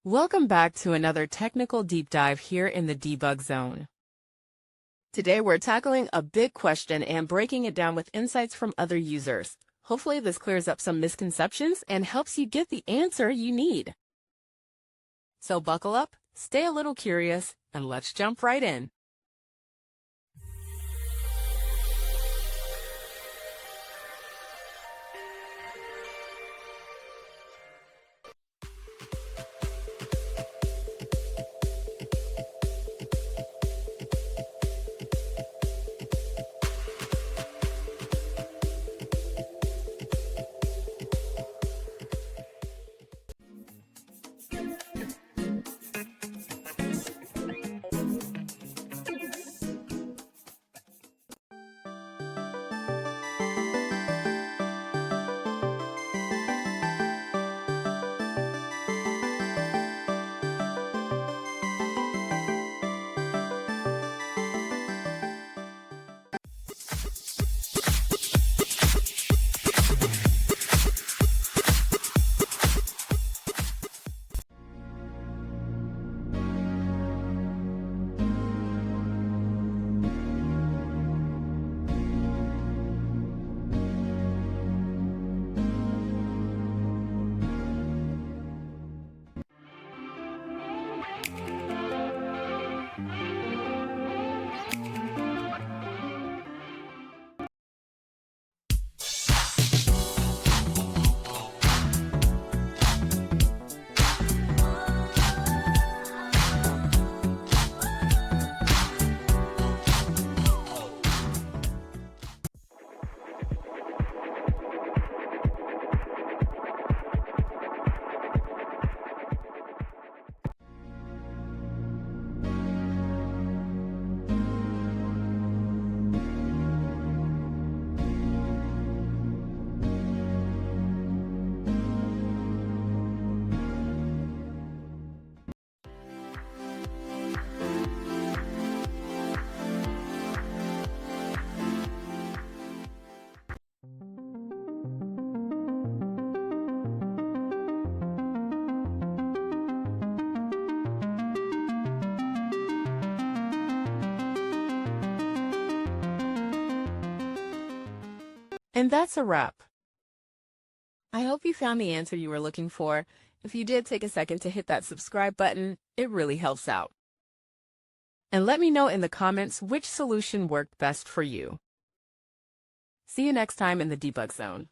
Welcome back to another technical deep dive here in the Debug Zone. Today we're tackling a big question and breaking it down with insights from other users. Hopefully this clears up some misconceptions and helps you get the answer you need. So buckle up, stay a little curious, and let's jump right in. And that's a wrap. I hope you found the answer you were looking for. If you did, take a second to hit that subscribe button. It really helps out. And let me know in the comments which solution worked best for you. See you next time in the Debug Zone.